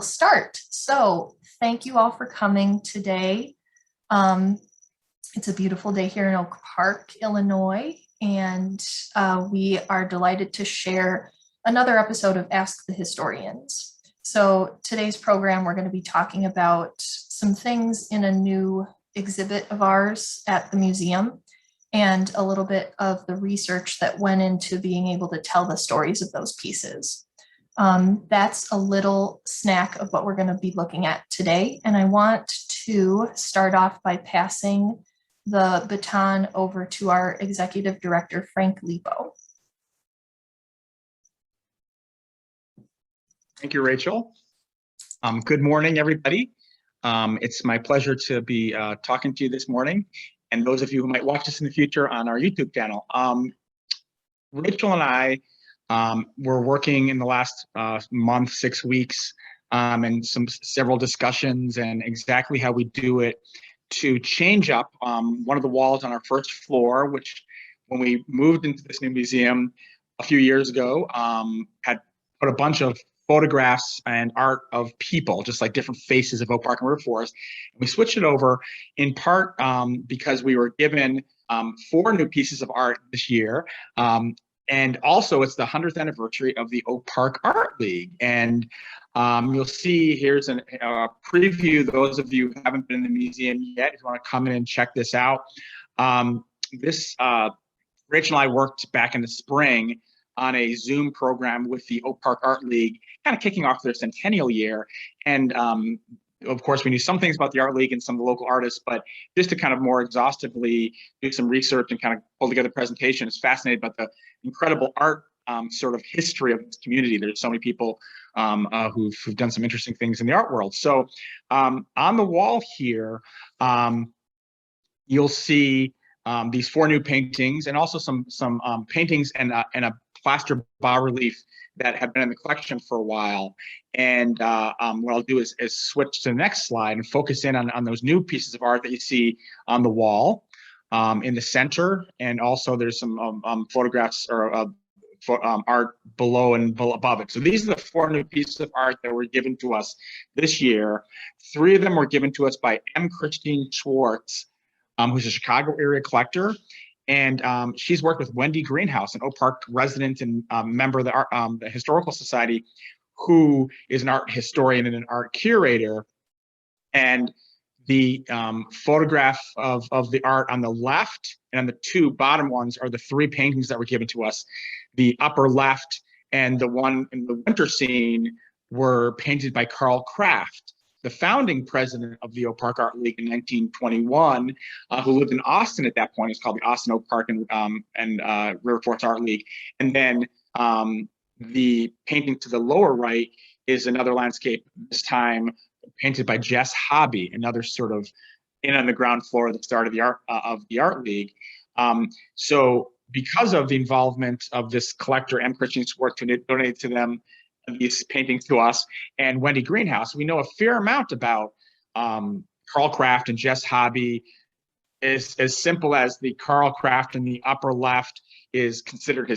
Start. So thank you all for coming today. Um, it's a beautiful day here in Oak Park, Illinois, and we are delighted to share another episode of Ask the Historians. So today's program, we're going to be talking about some things in a new exhibit of ours at the museum and a little bit of the research that went into being able to tell the stories of those pieces. That's a little snack of what we're going to be looking at today. And I want to start off by passing the baton over to our Executive Director, Frank Lipo. Thank you, Rachel. Good morning, everybody. It's my pleasure to be talking to you this morning, and those of you who might watch this in the future on our YouTube channel. Rachel and I we're working in the last month, 6 weeks, and several discussions and exactly how we do it to change up one of the walls on our first floor, which when we moved into this new museum a few years ago, had put a bunch of photographs and art of people, just like different faces of Oak Park and River Forest. And we switched it over in part because we were given 4 new pieces of art this year. And also, it's the 100th anniversary of the Oak Park Art League. And you'll see here's a preview. Those of you who haven't been in the museum yet, if you want to come in and check this out. Rachel and I worked back in the spring on a Zoom program with the Oak Park Art League, kind of kicking off their centennial year. And of course, we knew some things about the Art League and some of the local artists, but just to kind of more exhaustively do some research and kind of pull together a presentation, is fascinated about the incredible art sort of history of this community. There's so many people who've done some interesting things in the art world. So on the wall here, you'll see these 4 new paintings and also some paintings and a plaster bas-relief that have been in the collection for a while. And what I'll do is switch to the next slide and focus in on those new pieces of art that you see on the wall in the center. And also there's some photographs or art below and above it. So these are the 4 new pieces of art that were given to us this year. 3 of them were given to us by M. Christine Schwartz, who's a Chicago area collector. And she's worked with Wendy Greenhouse, an Oak Park resident and member of the Historical Society, who is an art historian and an art curator. And the photograph of the art on the left and on the 2 bottom ones are the 3 paintings that were given to us. The upper left and the one in the winter scene were painted by Carl Kraft, the founding president of the Oak Park Art League in 1921, who lived in Austin at that point. It's called the Austin Oak Park and River Forest Art League. And then the painting to the lower right is another landscape, this time painted by Jess Hobby, another sort of in on the ground floor at the start of the Art League. So because of the involvement of this collector, M. Christian Schwartz, who donated to them these paintings to us, and Wendy Greenhouse, we know a fair amount about Carl Kraft and Jess Hobby. Is as simple as the Carl Kraft in the upper left is considered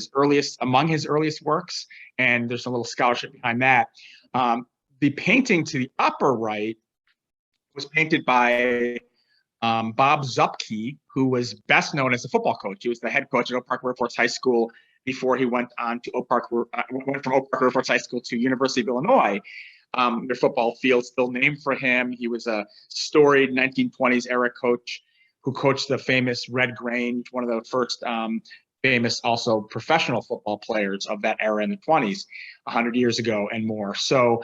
among his earliest works, and there's a little scholarship behind that. The painting to the upper right was painted by Bob Zupke, who was best known as a football coach. He was the head coach at Oak Park River Forest High School before he went on to went from Oak Park River Forest High School to University of Illinois. Their football field still named for him. He was a storied 1920s era coach who coached the famous Red Grange, one of the first famous also professional football players of that era in the 20s, 100 years ago and more. So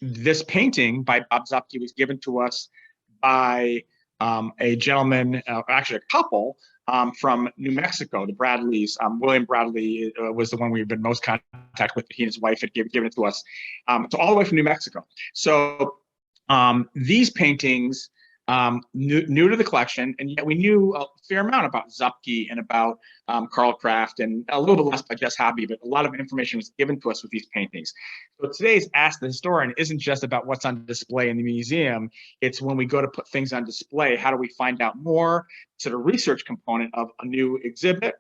this painting by Bob Zupke was given to us by a gentleman, actually a couple, from New Mexico, the Bradleys. William Bradley was the one we've been most contact with. He and his wife had given it to us. So all the way from New Mexico. So these paintings, new to the collection, and yet we knew a fair amount about Zupke and about Carl Kraft, and a little bit less by Jess Hobby, but a lot of information was given to us with these paintings. So today's Ask the Historian isn't just about what's on display in the museum. It's when we go to put things on display, how do we find out more, sort of research component of a new exhibit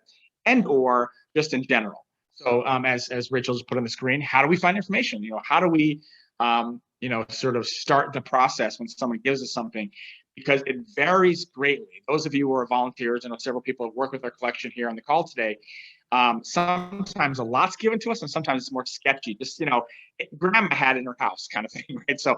and or just in general. So as Rachel just put on the screen, how do we find information? How do we sort of start the process when someone gives us something, because it varies greatly. Those of you who are volunteers, I know several people have worked with our collection here on the call today. Sometimes a lot's given to us, and sometimes it's more sketchy. Just, grandma had in her house kind of thing, right? So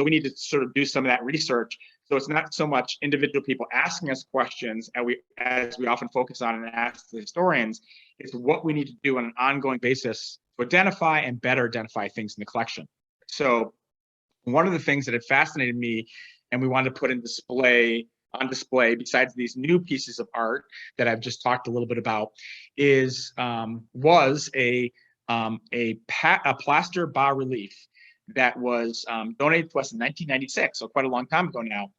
we need to sort of do some of that research. So it's not so much individual people asking us questions, as we often focus on and ask the historians. It's what we need to do on an ongoing basis to identify and better identify things in the collection. So one of the things that had fascinated me, and we wanted to put on display, besides these new pieces of art that I've just talked a little bit about, was a plaster bas-relief that was donated to us in 1996, so quite a long time ago now.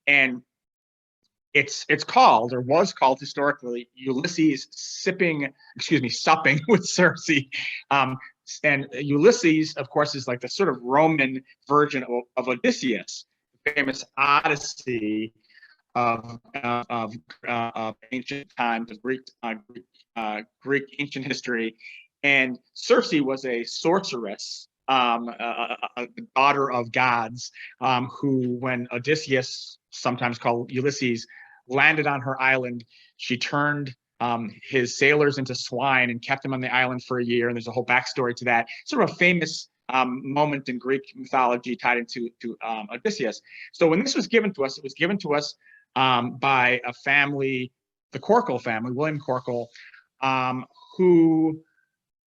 And it's called, or was called historically, Ulysses supping with Circe. And Ulysses, of course, is like the sort of Roman version of Odysseus, the famous Odyssey of ancient times, of Greek ancient history. And Circe was a sorceress, a daughter of gods, who, when Odysseus, sometimes called Ulysses, landed on her island, she turned his sailors into swine and kept them on the island for a year. And there's a whole backstory to that. Sort of a famous moment in Greek mythology tied into Odysseus. So when this was given to us, it was given to us by a family, the Corkle family, William Corkle, who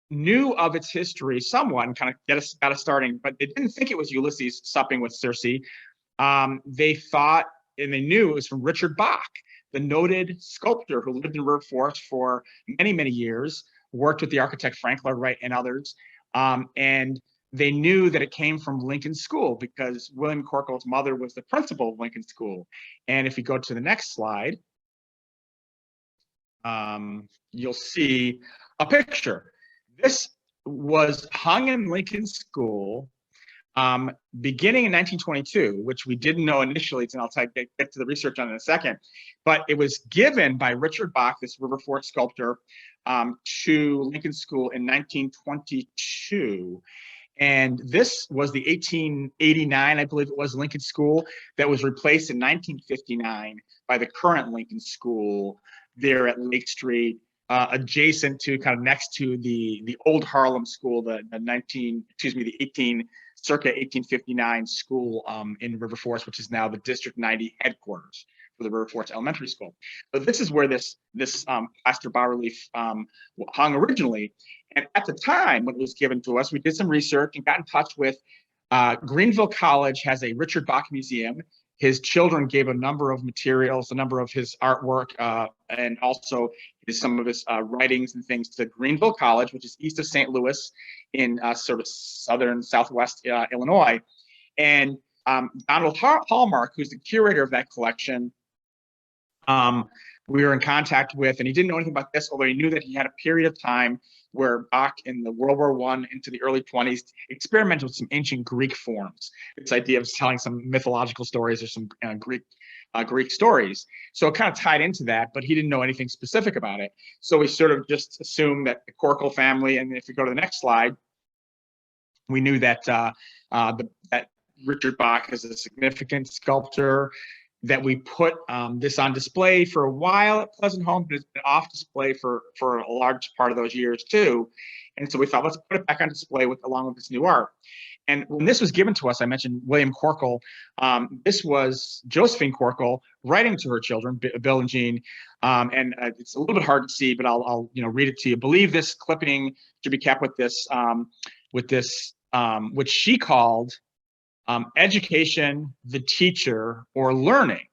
knew of its history somewhat and kind of got us starting, but they didn't think it was Ulysses supping with Circe. They thought, and they knew, it was from Richard Bach, the noted sculptor who lived in River Forest for many, many years, worked with the architect Frank Lipo and others. And they knew that it came from Lincoln School because William Corkle's mother was the principal of Lincoln School. And if you go to the next slide, you'll see a picture. This was hung in Lincoln School beginning in 1922, which we didn't know initially, and I'll get to the research on it in a second. But it was given by Richard Bach, this River Forest sculptor, to Lincoln School in 1922. And this was the 1889, I believe it was, Lincoln School that was replaced in 1959 by the current Lincoln School there at Lake Street, adjacent to, kind of next to the old Harlem School, the circa 1859 school in River Forest, which is now the District 90 headquarters for the River Forest Elementary School. So this is where this plaster bas-relief hung originally. And at the time when it was given to us, we did some research and got in touch with Greenville College. Has a Richard Bach Museum. His children gave a number of materials, a number of his artwork, and also some of his writings and things to Greenville College, which is east of St. Louis in sort of southwest Illinois. And Donald Hallmark, who's the curator of that collection, we were in contact with, and he didn't know anything about this, although he knew that he had a period of time where Bach in the World War I into the early 20s experimented with some ancient Greek forms. This idea of telling some mythological stories or some Greek stories. So it kind of tied into that, but he didn't know anything specific about it. So we sort of just assumed that the Corkle family, and if you go to the next slide, we knew that that Richard Bach is a significant sculptor, that we put this on display for a while at Pleasant Home, but it's been off display for a large part of those years too. And so we thought, let's put it back on display along with this new art. And when this was given to us, I mentioned William Corkle. This was Josephine Corkle writing to her children, Bill and Jean. And it's a little bit hard to see, but I'll read it to you. I believe this clipping should be kept with this, which she called education, the teacher, or learning.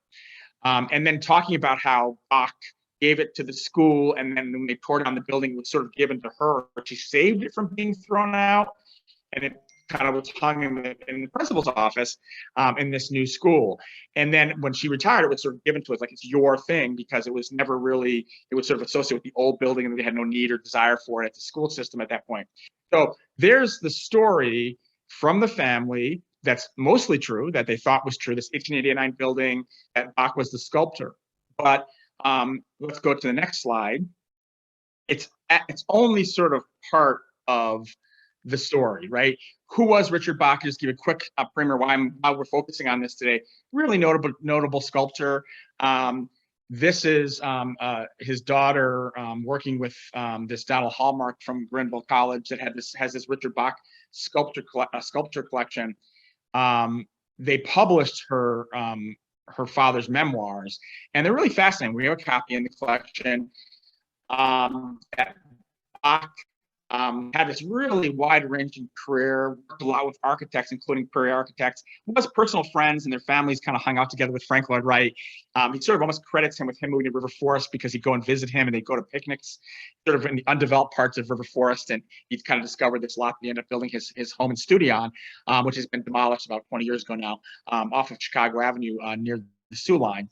And then talking about how Bach gave it to the school, and then when they tore down the building, it was sort of given to her. She saved it from being thrown out, and it kind of was hung in the principal's office in this new school. And then when she retired, it was sort of given to us like it's your thing, because it was never really, it was sort of associated with the old building, and they had no need or desire for it at the school system at that point. So there's the story from the family that's mostly true, that they thought was true, this 1889 building, that Bach was the sculptor. But let's go to the next slide. It's only sort of part of the story, right? who was Richard Bach? Just give a quick primer why we're focusing on this today. Really notable sculptor. This is his daughter working with this Donald Hallmark from Grenville College that has this Richard Bach sculpture collection. They published her father's memoirs, and they're really fascinating. We have a copy in the collection. That Bach had this really wide-ranging career, worked a lot with architects, including Prairie architects, was personal friends, and their families kind of hung out together with Frank Lloyd Wright. He sort of almost credits him with him moving to River Forest because he'd go and visit him, and they'd go to picnics sort of in the undeveloped parts of River Forest, and he'd kind of discovered this lot that he ended up building his home and studio on, which has been demolished about 20 years ago now, off of Chicago Avenue near the Sioux Line.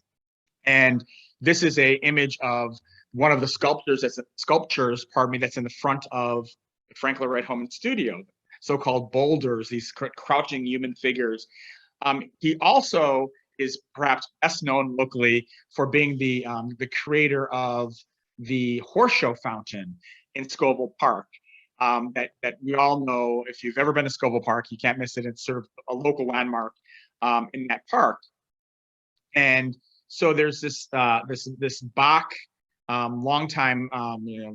And this is a image of one of the sculptures that's in the front of the Frank Lloyd Wright home and studio, so-called boulders, these crouching human figures. He also is perhaps best known locally for being the creator of the horse show fountain in Scoville Park. That we all know, if you've ever been to Scoville Park, you can't miss it. It's sort of a local landmark in that park. And so there's this Bach, long time,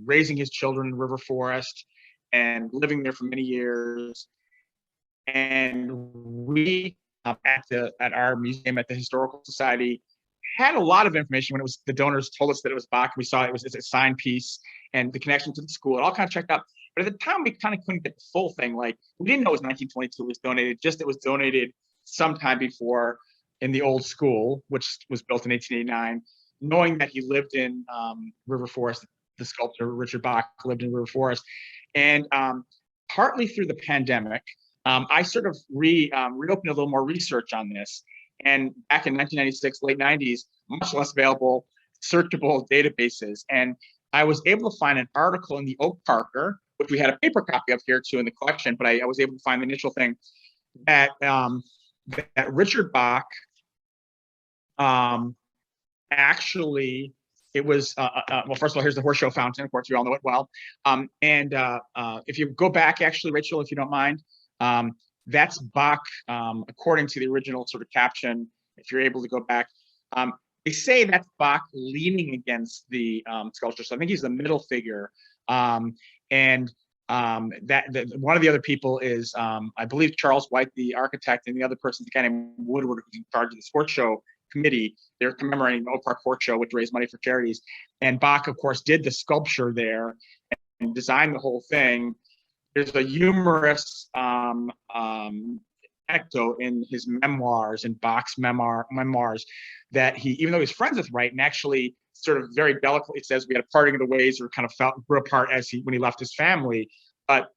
raising his children in River Forest and living there for many years. And we at our museum at the Historical Society had a lot of information when the donors told us that it was Bach. We saw it's a signed piece and the connection to the school. It all kind of checked out. But at the time, we kind of couldn't get the full thing. Like, we didn't know it was 1922 it was donated, just it was donated sometime before in the old school, which was built in 1889. Knowing that he lived in River Forest, the sculptor Richard Bach lived in River Forest. And partly through the pandemic, I sort of reopened a little more research on this. And back in 1996, late 90s, much less available searchable databases. And I was able to find an article in the Oak Parker, which we had a paper copy of here too in the collection, but I was able to find the initial thing that that Richard Bach actually, it was, well, first of all, here's the horse show fountain. Of course, we all know it well. If you go back, actually, Rachel, if you don't mind, that's Bach, according to the original sort of caption, if you're able to go back. They say that's Bach leaning against the sculpture. So I think he's the middle figure. One of the other people is, I believe, Charles White, the architect, and the other person is a guy named Woodward, who's in charge of the sports show committee. They're commemorating the Oak Park Horse Show, which raised money for charities. And Bach, of course, did the sculpture there and designed the whole thing. There's a humorous anecdote in his memoirs, in Bach's memoirs, that he, even though he's friends with Wright, and actually sort of very delicately says we had a parting of the ways, or kind of grew apart when he left his family, but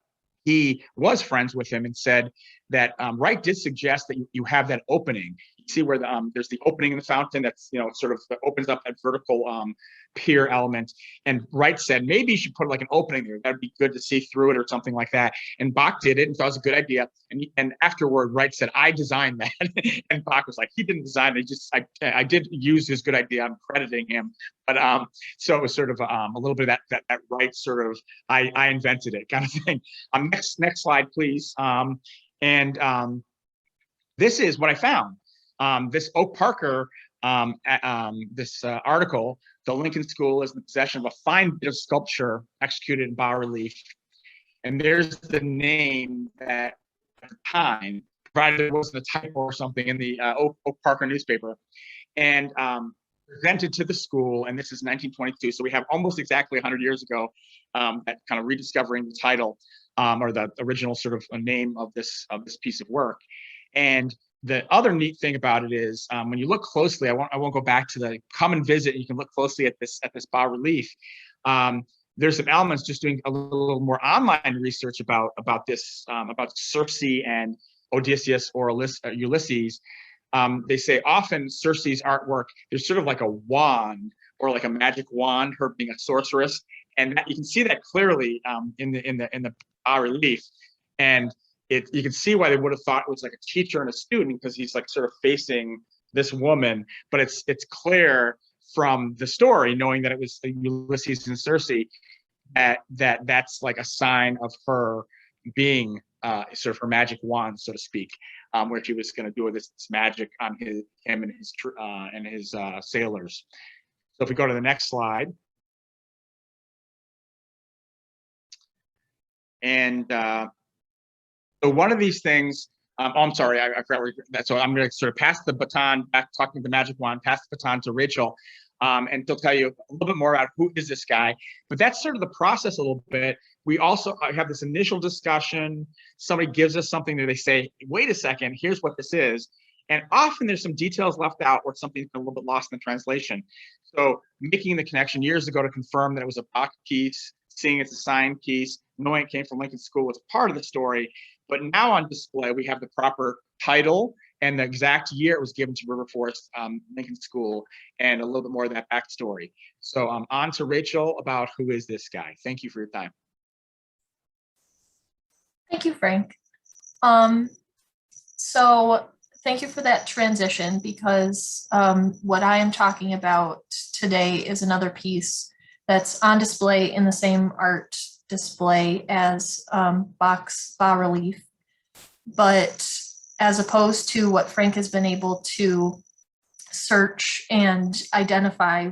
he was friends with him and said that Wright did suggest that you have that opening. You see where there's the opening in the fountain that's, sort of opens up that vertical pier element. And Wright said, maybe you should put like an opening there. That'd be good to see through it or something like that. And Bach did it and thought it was a good idea. And afterward, Wright said, I designed that. And Bach was like, he didn't design it. I did use his good idea. I'm crediting him. But so it was sort of a little bit of that Wright sort of, I invented it kind of thing. Next slide, please. This is what I found. This Oak Parker, this article, the Lincoln School is in the possession of a fine bit of sculpture executed in bas-relief. And there's the name that at the time, provided it wasn't a typo or something, in the Oak Parker newspaper, and presented to the school. And this is 1922. So we have almost exactly 100 years ago, that kind of rediscovering the title, or the original sort of name of this piece of work. And the other neat thing about it is, when you look closely, I won't go back to the come and visit. You can look closely at this bas-relief. There's some elements, just doing a little more online research about this, about Circe and Odysseus or Ulysses. They say often Circe's artwork, there's sort of like a wand or like a magic wand, her being a sorceress, and you can see that clearly in the bas-relief. And you can see why they would have thought it was like a teacher and a student, because he's like sort of facing this woman. But it's clear from the story, knowing that it was Ulysses and Circe, that's like a sign of her being sort of her magic wand, so to speak, where she was going to do this magic on him and his sailors. So if we go to the next slide. And so one of these things, oh, I'm sorry, I forgot that. So I'm going to sort of pass the baton back, talking to the magic wand, pass the baton to Rachel, and she'll tell you a little bit more about who is this guy. But that's sort of the process a little bit. We also have this initial discussion. Somebody gives us something that they say, wait a second, here's what this is. And often there's some details left out or something's been a little bit lost in the translation. So making the connection years ago to confirm that it was a Bach piece, seeing it's a signed piece, knowing it came from Lincoln School was part of the story. But now on display, we have the proper title and the exact year it was given to River Forest Lincoln School, and a little bit more of that backstory. So on to Rachel about who is this guy. Thank you for your time. Thank you, Frank. So thank you for that transition, because what I am talking about today is another piece that's on display in the same art display as Bach's bas-relief, but as opposed to what Frank has been able to search and identify,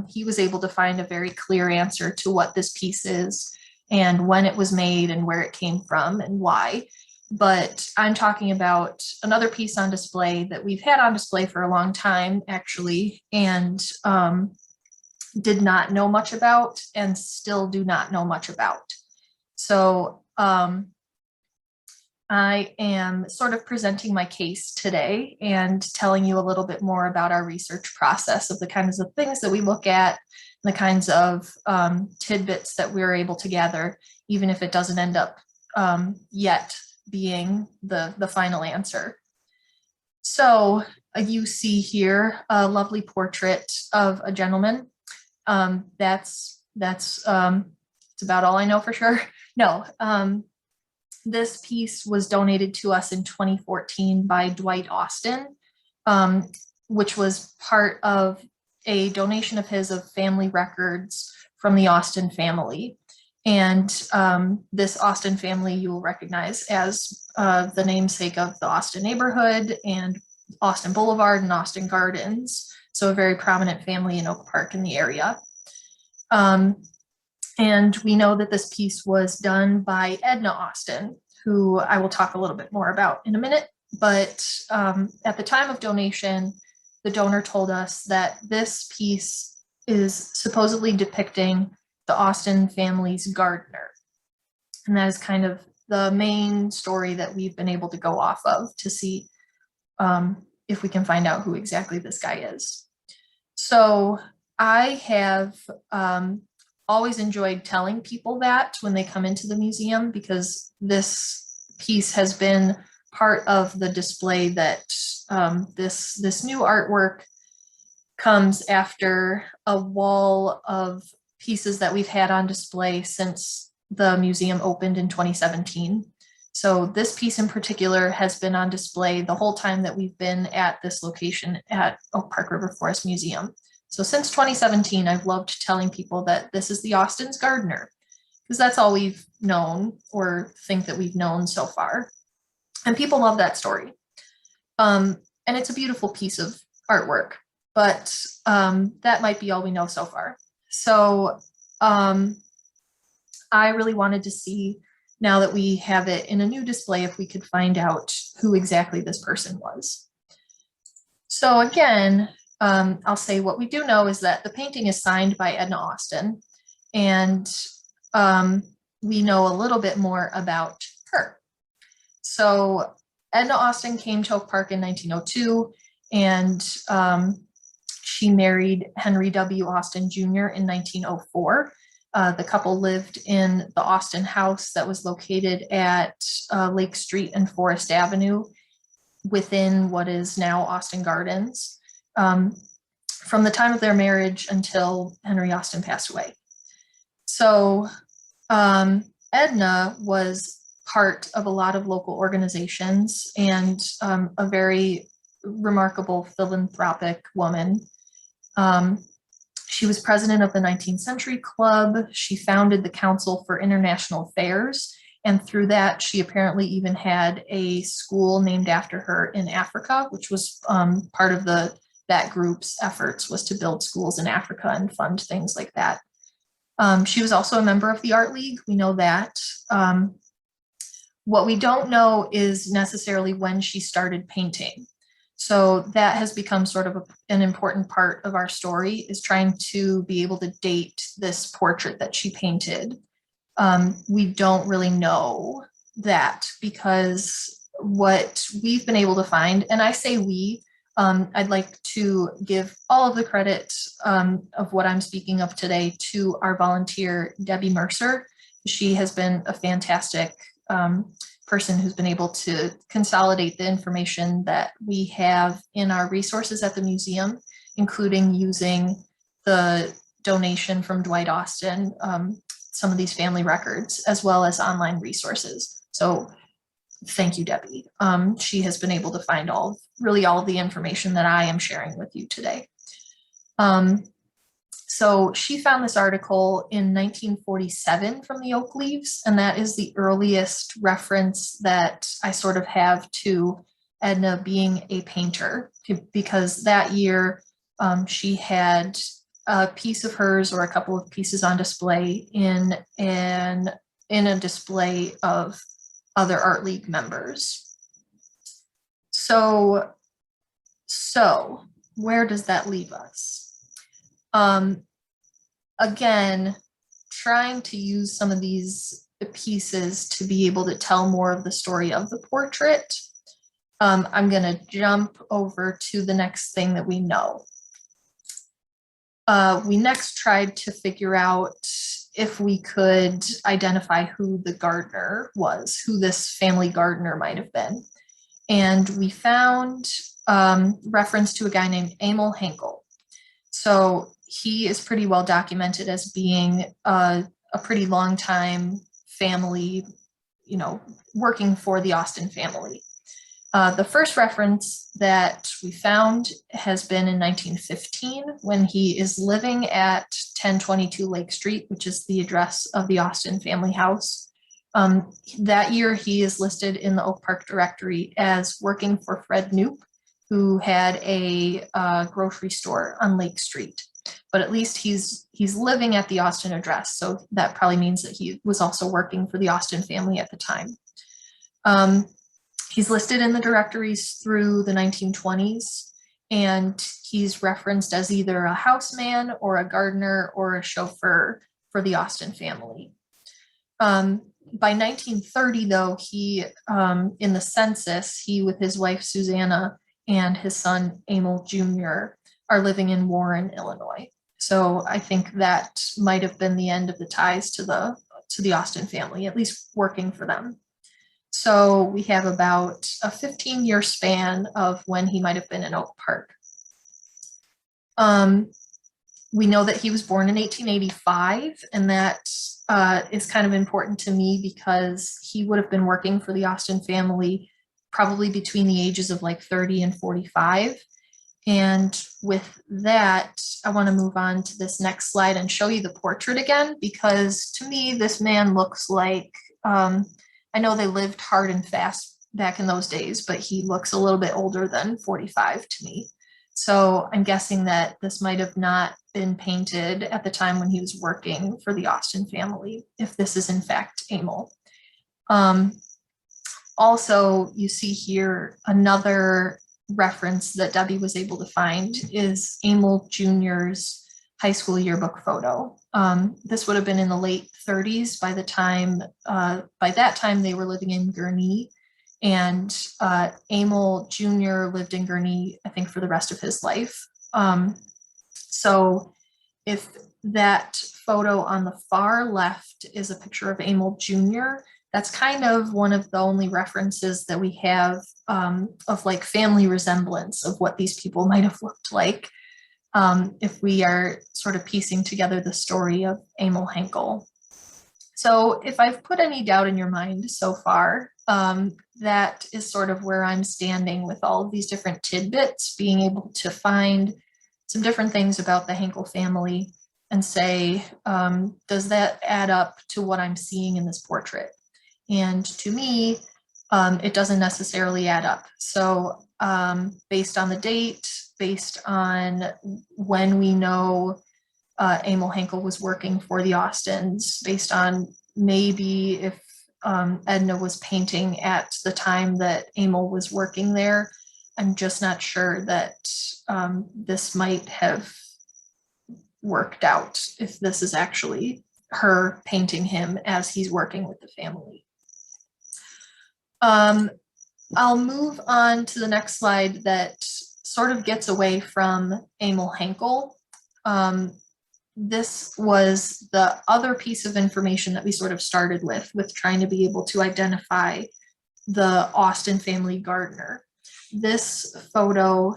he was able to find a very clear answer to what this piece is and when it was made and where it came from and why. But I'm talking about another piece on display that we've had on display for a long time, actually, and did not know much about and still do not know much about. So I am sort of presenting my case today and telling you a little bit more about our research process of the kinds of things that we look at, the kinds of tidbits that we're able to gather, even if it doesn't end up yet being the final answer. So you see here a lovely portrait of a gentleman. That's about all I know for sure. No, this piece was donated to us in 2014 by Dwight Austin, which was part of a donation of his of family records from the Austin family. And this Austin family you will recognize as the namesake of the Austin neighborhood and Austin Boulevard and Austin Gardens. So a very prominent family in Oak Park in the area. And we know that this piece was done by Edna Austin, who I will talk a little bit more about in a minute. But at the time of donation, the donor told us that this piece is supposedly depicting the Austin family's gardener. And that is kind of the main story that we've been able to go off of to see if we can find out who exactly this guy is. So I have always enjoyed telling people that when they come into the museum, because this piece has been part of the display that this new artwork comes after a wall of pieces that we've had on display since the museum opened in 2017. So this piece in particular has been on display the whole time that we've been at this location at Oak Park River Forest Museum. So since 2017, I've loved telling people that this is the Austin's gardener, because that's all we've known or think that we've known so far. And people love that story. And it's a beautiful piece of artwork, but that might be all we know so far. So I really wanted to see, now that we have it in a new display, if we could find out who exactly this person was. So again, I'll say what we do know is that the painting is signed by Edna Austin, and we know a little bit more about her. So Edna Austin came to Oak Park in 1902, and she married Henry W. Austin Jr. in 1904. The couple lived in the Austin house that was located at Lake Street and Forest Avenue within what is now Austin Gardens, from the time of their marriage until Henry Austin passed away. So Edna was part of a lot of local organizations and a very remarkable philanthropic woman. She was president of the 19th Century Club. She founded the Council for International Affairs And through that, she apparently even had a school named after her in Africa, which was part of that group's efforts, was to build schools in Africa and fund things like that. She was also a member of the Art League. We know that. What we don't know is necessarily when she started painting. So that has become sort of an important part of our story, is trying to be able to date this portrait that she painted. We don't really know that, because what we've been able to find, and I say we, I'd like to give all of the credit of what I'm speaking of today to our volunteer, Debbie Mercer. She has been a fantastic person who's been able to consolidate the information that we have in our resources at the museum, including using the donation from Dwight Austin, some of these family records, as well as online resources. So thank you, Debbie. She has been able to find really all the information that I am sharing with you today. So she found this article in 1947 from the Oak Leaves, and that is the earliest reference that I sort of have to Edna being a painter, because that year she had a piece of hers or a couple of pieces on display in a display of other Art League members. So where does that leave us? Again, trying to use some of these pieces to be able to tell more of the story of the portrait. I'm going to jump over to the next thing that we know. We next tried to figure out if we could identify who the gardener was, who this family gardener might have been. And we found reference to a guy named Amel Henkel. So he is pretty well documented as being a pretty long time family, working for the Austin family. The first reference that we found has been in 1915, when he is living at 1022 Lake Street, which is the address of the Austin family house. That year, he is listed in the Oak Park directory as working for Fred Knoop, who had a grocery store on Lake Street. But at least he's living at the Austin address, so that probably means that he was also working for the Austin family at the time. He's listed in the directories through the 1920s, and he's referenced as either a houseman or a gardener or a chauffeur for the Austin family. By 1930, though, he, in the census, he with his wife Susanna and his son Amel Jr. are living in Warren, Illinois. So I think that might have been the end of the ties to the Austin family, at least working for them. So we have about a 15-year span of when he might have been in Oak Park. We know that he was born in 1885, and that is kind of important to me because he would have been working for the Austin family probably between the ages of like 30 and 45. And with that, I want to move on to this next slide and show you the portrait again, because to me, this man looks like, I know they lived hard and fast back in those days, but he looks a little bit older than 45 to me. So I'm guessing that this might have not been painted at the time when he was working for the Austin family, if this is in fact Amel. Also, you see here another reference that Debbie was able to find is Amel Jr.'s high school yearbook photo. This would have been in the late 30s by that time they were living in Gurnee, and Amel Jr. lived in Gurnee, I think, for the rest of his life. So if that photo on the far left is a picture of Amel Jr., that's kind of one of the only references that we have of like family resemblance of what these people might have looked like, if we are sort of piecing together the story of Amel Henkel. So if I've put any doubt in your mind so far, that is sort of where I'm standing with all of these different tidbits, being able to find some different things about the Henkel family and say, does that add up to what I'm seeing in this portrait? And to me, it doesn't necessarily add up. So based on the date, based on when we know Amel Henkel was working for the Austins, based on maybe if Edna was painting at the time that Amel was working there, I'm just not sure that this might have worked out if this is actually her painting him as he's working with the family. I'll move on to the next slide that sort of gets away from Amel Henkel. This was the other piece of information that we sort of started with trying to be able to identify the Austin family gardener. This photo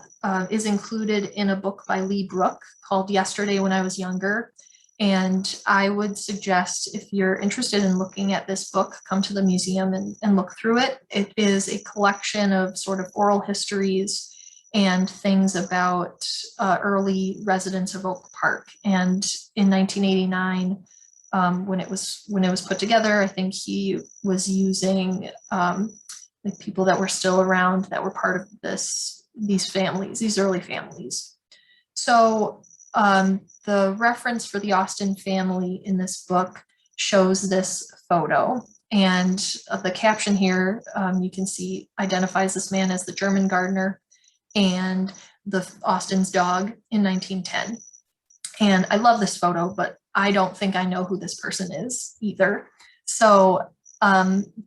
is included in a book by Lee Brook called Yesterday When I Was Younger. And I would suggest, if you're interested in looking at this book, come to the museum and look through it. It is a collection of sort of oral histories and things about early residents of Oak Park. And in 1989, when it was put together, I think he was using like people that were still around that were part of these families, these early families. So the reference for the Austin family in this book shows this photo. And the caption here, you can see, identifies this man as the German gardener and the Austin's dog in 1910. And I love this photo, but I don't think I know who this person is either. So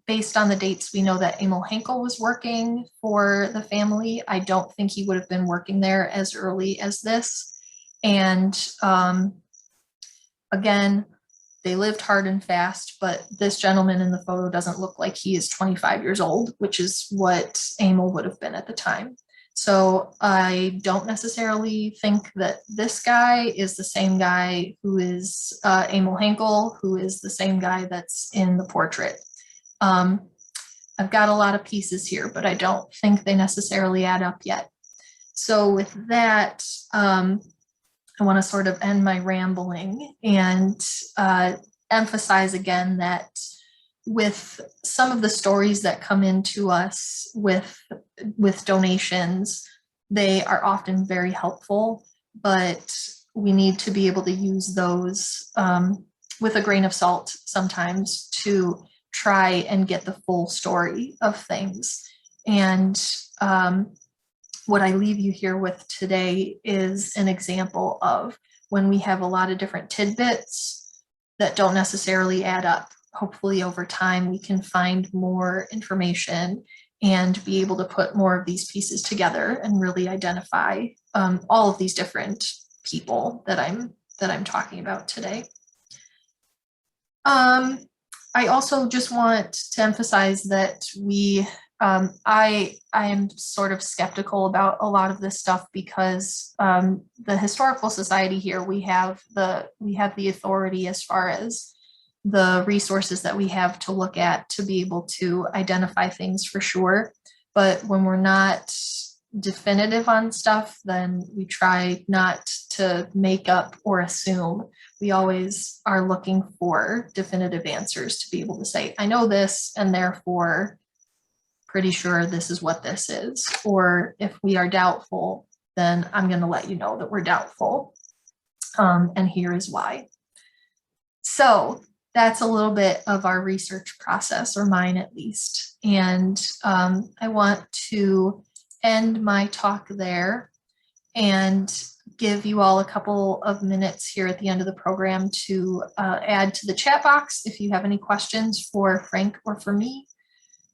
based on the dates, we know that Amel Henkel was working for the family. I don't think he would have been working there as early as this. And again, they lived hard and fast, but this gentleman in the photo doesn't look like he is 25 years old, which is what Amel would have been at the time. So I don't necessarily think that this guy is the same guy who is Amel Henkel, who is the same guy that's in the portrait. I've got a lot of pieces here, but I don't think they necessarily add up yet. So with that, I want to sort of end my rambling and emphasize again that with some of the stories that come into us with donations, they are often very helpful, but we need to be able to use those with a grain of salt sometimes to try and get the full story of things. And what I leave you here with today is an example of when we have a lot of different tidbits that don't necessarily add up. Hopefully over time we can find more information and be able to put more of these pieces together and really identify all of these different people that I'm talking about today. I also just want to emphasize that I am sort of skeptical about a lot of this stuff because the Historical Society here, we have the authority as far as the resources that we have to look at to be able to identify things for sure. But when we're not definitive on stuff, then we try not to make up or assume. We always are looking for definitive answers to be able to say, I know this, and therefore pretty sure this is what this is. Or if we are doubtful, then I'm going to let you know that we're doubtful. And here is why. So that's a little bit of our research process, or mine at least. And I want to end my talk there and give you all a couple of minutes here at the end of the program to add to the chat box if you have any questions for Frank or for me.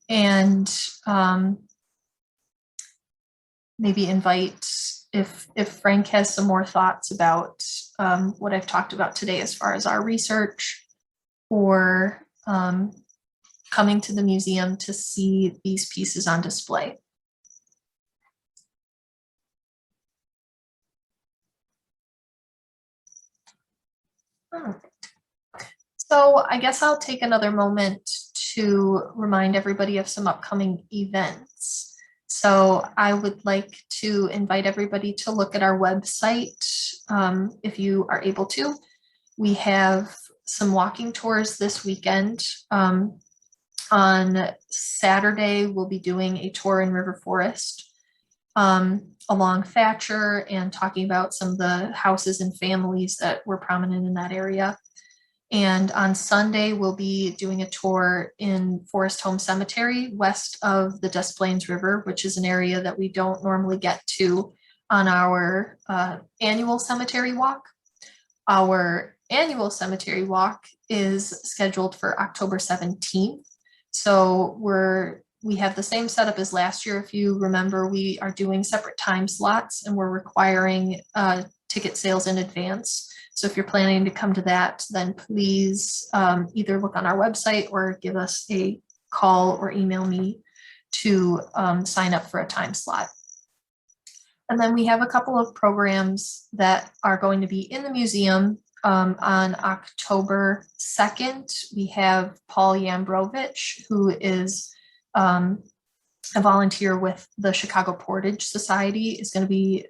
And maybe invite, if Frank has some more thoughts about what I've talked about today as far as our research, or coming to the museum to see these pieces on display. So I guess I'll take another moment to remind everybody of some upcoming events. So I would like to invite everybody to look at our website if you are able to. We have some walking tours this weekend on On Saturday, we'll be doing a tour in River Forest along Thatcher and talking about some of the houses and families that were prominent in that area. And on Sunday, we'll be doing a tour in Forest Home Cemetery west of the Des Plaines River, which is an area that we don't normally get to on our annual cemetery walk. Our annual cemetery walk is scheduled for October 17th. So we have the same setup as last year. If you remember, we are doing separate time slots and we're requiring ticket sales in advance. So if you're planning to come to that, then please either look on our website or give us a call or email me to sign up for a time slot. And then we have a couple of programs that are going to be in the museum. On October 2nd, we have Paul Yambrovich, who is a volunteer with the Chicago Portage Society, is going to be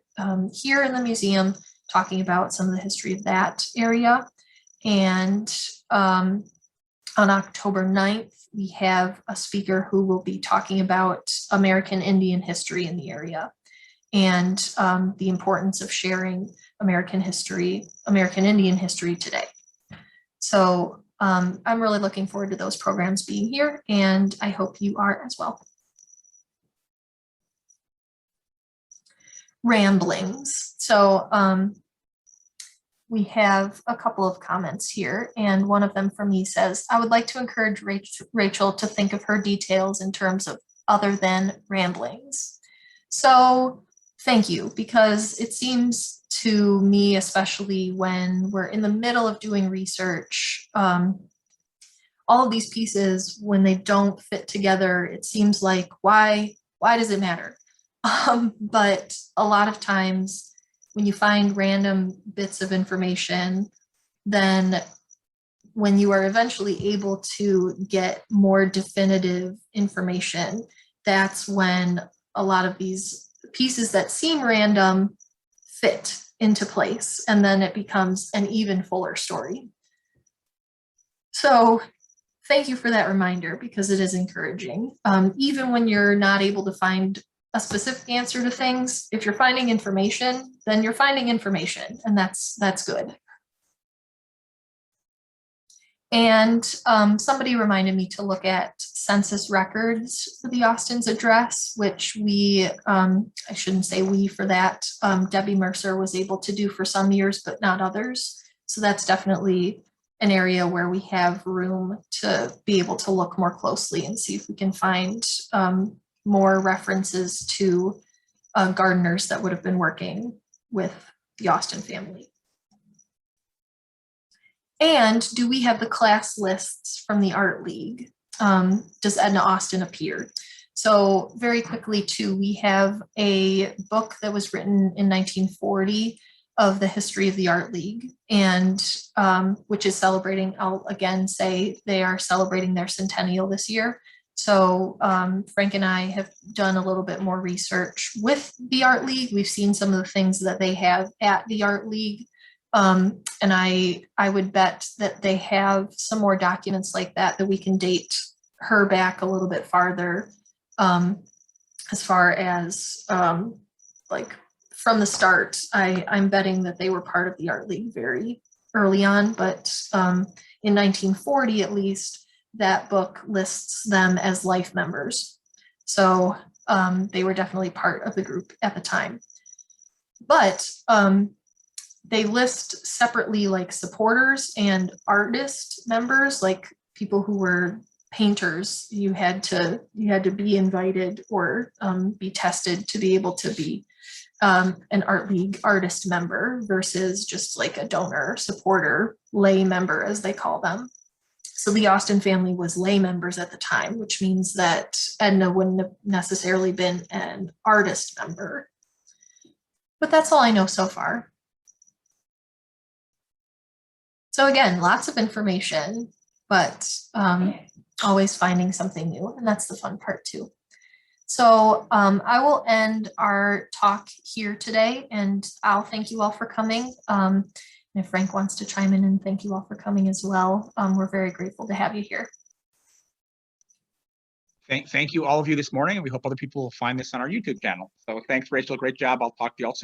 here in the museum talking about some of the history of that area. And on October 9th, we have a speaker who will be talking about American Indian history in the area and the importance of sharing American Indian history today. So I'm really looking forward to those programs being here, and I hope you are as well. Ramblings. So we have a couple of comments here, and one of them from me says, I would like to encourage Rachel to think of her details in terms of other than ramblings. So thank you, because it seems to me, especially when we're in the middle of doing research, all of these pieces, when they don't fit together, it seems like, why does it matter? But a lot of times when you find random bits of information, then when you are eventually able to get more definitive information, that's when a lot of these pieces that seem random fit into place, and then it becomes an even fuller story. So thank you for that reminder, because it is encouraging. Even when you're not able to find a specific answer to things, if you're finding information, then you're finding information, and that's good. And somebody reminded me to look at census records for the Austin's address, which we, I shouldn't say we for that, Debbie Mercer was able to do for some years, but not others. So that's definitely an area where we have room to be able to look more closely and see if we can find more references to gardeners that would have been working with the Austin family. And do we have the class lists from the Art League? Does Edna Austin appear? So very quickly too, we have a book that was written in 1940 of the history of the Art League, and which is celebrating, I'll again say they are celebrating their centennial this year. So Frank and I have done a little bit more research with the Art League. We've seen some of the things that they have at the Art League. And I would bet that they have some more documents like that we can date her back a little bit farther, as far as like from the start. I'm betting that they were part of the Art League very early on, but in 1940 at least, that book lists them as life members. So they were definitely part of the group at the time. But they list separately like supporters and artist members, like people who were painters. You had to be invited or be tested to be able to be an Art League artist member versus just like a donor, supporter, lay member, as they call them. So the Austin family was lay members at the time, which means that Edna wouldn't have necessarily been an artist member. But that's all I know so far. So again, lots of information, but always finding something new, and that's the fun part too. So I will end our talk here today, and I'll thank you all for coming. And if Frank wants to chime in and thank you all for coming as well, we're very grateful to have you here. Thank you all of you this morning, and we hope other people will find this on our YouTube channel. So thanks, Rachel. Great job. I'll talk to you all soon.